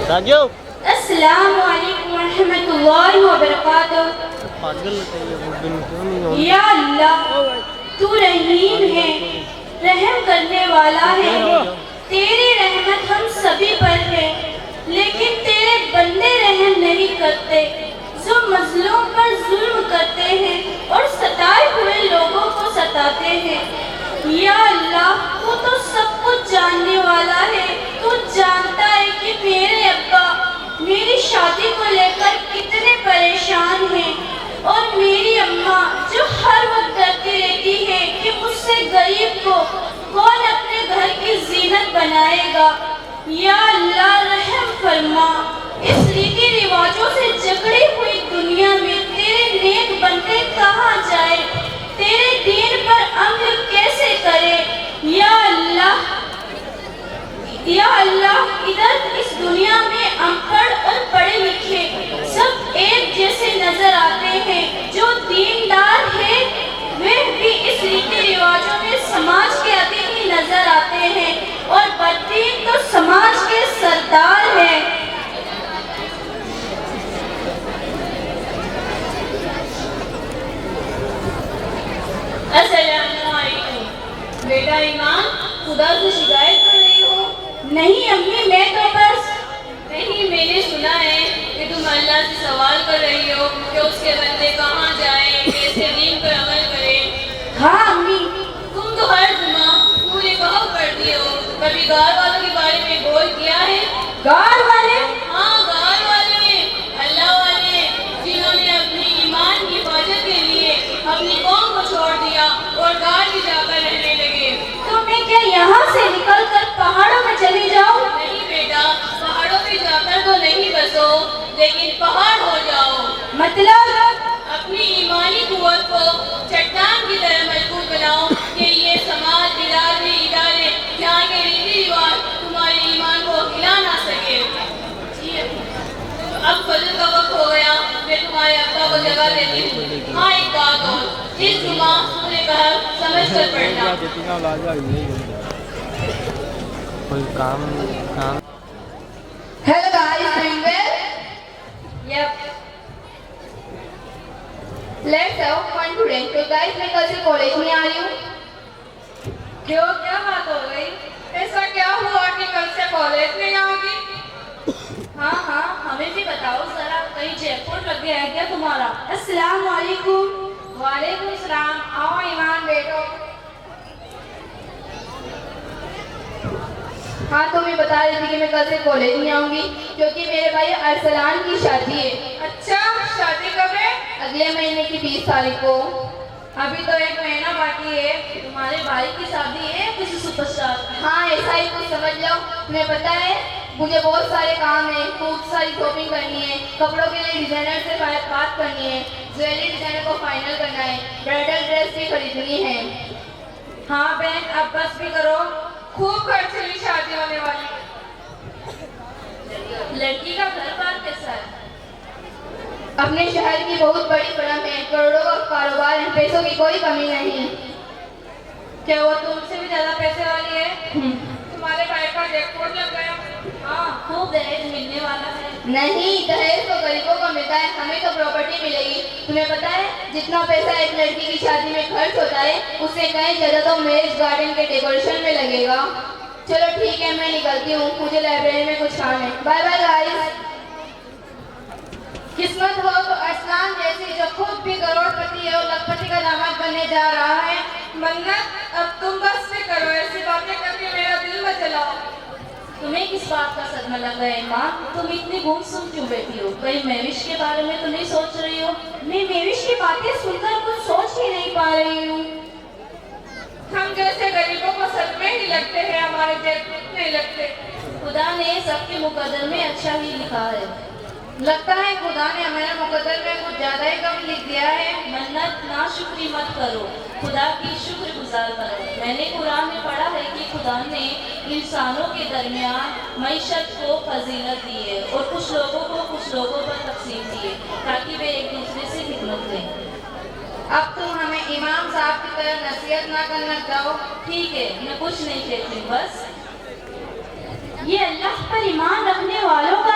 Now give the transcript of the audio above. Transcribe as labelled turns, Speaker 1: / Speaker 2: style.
Speaker 1: السلام علیکم ورحمۃ اللہ وبرکاتہ۔ یا اللہ تو رحیم ہے، رحم کرنے والا ہے، تیری رحمت ہم سبھی پر ہے، لیکن تیرے بندے رحم نہیں کرتے، جو مظلوم پر ظلم کرتے ہیں اور ستائے ہوئے لوگوں کو ستاتے ہیں۔ یا اللہ تو سب کچھ جاننے والا ہے، تو جانتا ہے کہ میرے ابا میری شادی کو لے کر کتنے پریشان ہیں، اور میری اماں جو ہر وقت ڈرتی رہتی ہے کہ مجھ سے غریب کو کون اپنے گھر کی زینت بنائے گا۔ یا اللہ رحم فرما، اس ریتی رواجوں سے جکڑی ہوئی دنیا میں تیرے نیک بندے کہاں جائے، تیرے دین پر عمل کیسے کرے۔ یا اللہ ادھر اس دنیا میں ان پڑھ اور پڑھے لکھے سب ایک جیسے نظر آتے ہیں، جو دیندار ہے وہ بھی اس ریتی رواجوں میں سماج کے عتیقی نظر آتے ہیں، اور بدین تو سماج کے سردار ہیں۔
Speaker 2: السلام علیکم۔ بیٹا ایمان خدا سے شکایت کر رہی ہو؟
Speaker 1: نہیں امی، میں تو بس
Speaker 2: نہیں، میں نے سنا ہے کہ تم اللہ سے سوال کر رہی ہو کہ اس کے بندے کہاں جائیں، کیسے دین پر عمل کریں۔
Speaker 1: ہاں امی۔
Speaker 2: تم تو ہر جمعہ پورے کہا کرتی ہو، کبھی گار والوں کے بارے میں غور کیا ہے؟
Speaker 1: گار والے؟
Speaker 2: ہاں گار والے، اللہ والے، جنہوں نے اپنی ایمان کی حفاظت کے لیے اپنی قوم کو چھوڑ دیا اور گار میں جا کر رہنے لگے۔
Speaker 1: تو میں کیا یہاں سے نکل کر پہاڑوں میں چلی جاؤں؟
Speaker 2: نہیں بیٹا، پہاڑوں پہ جا کر تو نہیں بسو، لیکن پہاڑ ہو جاؤ۔
Speaker 1: مطلب؟
Speaker 2: اپنی ایمانی قوت کو چٹان کی طرح مضبوط بناؤ کہ یہ سماج، برادری، ادارے، جہاں کے ریتی رواج تمہارے ایمان کو ہلا نہ سکے۔ اب فجر کا وقت ہو گیا، میں تمہارے ابا کو جگہ دیتی ہوں۔ ہاں ایک بات اور، اس جمعہ سورہ کہف سمجھ کر پڑھنا۔
Speaker 1: Hello guys, doing well?
Speaker 2: Yep.
Speaker 1: Let's have fun today. تو guys میں کل سے کالج میں آ رہی ہوں۔
Speaker 2: کیوں، کیا بات ہو گئی؟ ایسا کیا ہوا کہ کل سے کالج نہیں آؤ گی؟
Speaker 1: ہاں ہمیں بھی بتاؤ ذرا، کہیں جیک پاٹ لگ گیا ہے کیا تمہارا؟ السلام علیکم۔
Speaker 2: وعلیکم السلام، آؤ ایمان بیٹھو۔
Speaker 1: ہاں تو میں بتا رہی تھی کہ میں کل سے کالج نہیں آؤں گی کیونکہ میرے بھائی ارسلان کی شادی ہے۔
Speaker 2: اچھا، شادی کب ہے؟
Speaker 1: اگلے مہینے کی 20 تاریخ کو۔
Speaker 2: ابھی تو ایک مہینہ باقی ہے۔ تمہارے بھائی کی شادی ہے کسی سپر اسٹار؟
Speaker 1: ہاں ایسا ہی کچھ سمجھ لو۔ تمہیں پتہ ہے مجھے بہت سارے کام ہیں، خوب ساری شاپنگ کرنی ہے، کپڑوں کے لیے ڈیزائنر سے بات کرنی ہے، جویلری ڈیزائنر کو فائنل کرنا ہے، برائڈل ڈریس بھی خریدنی ہے۔
Speaker 2: ہاں بہن، اب بس بھی کرو، خوب خرچ والی شادی ہونے والی۔
Speaker 1: لڑکی کا گھر بار کیسا ہے؟ اپنے شہر کی بہت بڑی فرم ہے، کروڑوں کا کاروبار ہے، پیسوں کی کوئی کمی نہیں۔
Speaker 2: کیا وہ تم سے بھی زیادہ پیسے والی ہے؟ تمہارے بھائی کا جیک پاٹ لگ گیا؟
Speaker 1: ہاں خوب دہیج ملنے والا ہے۔ نہیں، دہیج تو غریبوں کو ملتا ہے، ہمیں تو پراپرٹی ملے گی۔ تمہیں پتہ ہے جتنا پیسہ ایک لڑکی کی شادی میں خرچ ہوتا ہے اس سے کہیں زیادہ تو میرج گارڈن کے ڈیکوریشن میں لگے گا۔ چلو ٹھیک ہے، میں نکلتی ہوں، مجھے لائبریری میں کچھ کام ہے۔ Bye bye guys.
Speaker 2: قسمت ہو تو ارسلان جیسی جو خود بھی کروڑ پتی ہے اور لاکھ پتی کا داماد بننے جا رہا ہے۔ منت اب تم بس بھی کرو، ایسی باتیں کر کے میرا دل مت جلاؤ۔
Speaker 1: تمہیں کس بات کا صدمہ لگ گیا ہے ماں؟ تم اتنی گم سن کیوں بیٹھی ہو؟ کہیں مہوش کے بارے میں تو نہیں سوچ رہی ہو؟ میں مہوش کی باتیں سن کر کچھ سوچ ہی نہیں پا رہی ہوں۔
Speaker 2: ہم جیسے غریبوں کو صدمے ہی لگتے ہیں، ہمارے جیک پاٹ نہیں لگتے۔
Speaker 1: خدا نے سب کے مقدر میں اچھا ہی لکھا ہے۔
Speaker 2: لگتا ہے خدا نے ہمارے مقدر میں کچھ زیادہ ہی کم لکھ دیا ہے۔
Speaker 1: منت ناشکری مت کرو، خدا کی شکر گزار کرو۔ میں نے قرآن میں پڑھا ہے کہ خدا نے انسانوں کے درمیان معیشت کو فضیلت دی ہے اور کچھ لوگوں کو کچھ لوگوں پر تقسیم دی ہے تاکہ وہ ایک دوسرے سے خدمت لیں۔
Speaker 2: اب تم ہمیں امام صاحب کی طرح نصیحت نہ کرنا چاہو؟
Speaker 1: ٹھیک ہے، میں کچھ نہیں کہتی، بس یہ اللہ پر ایمان رکھنے والوں کا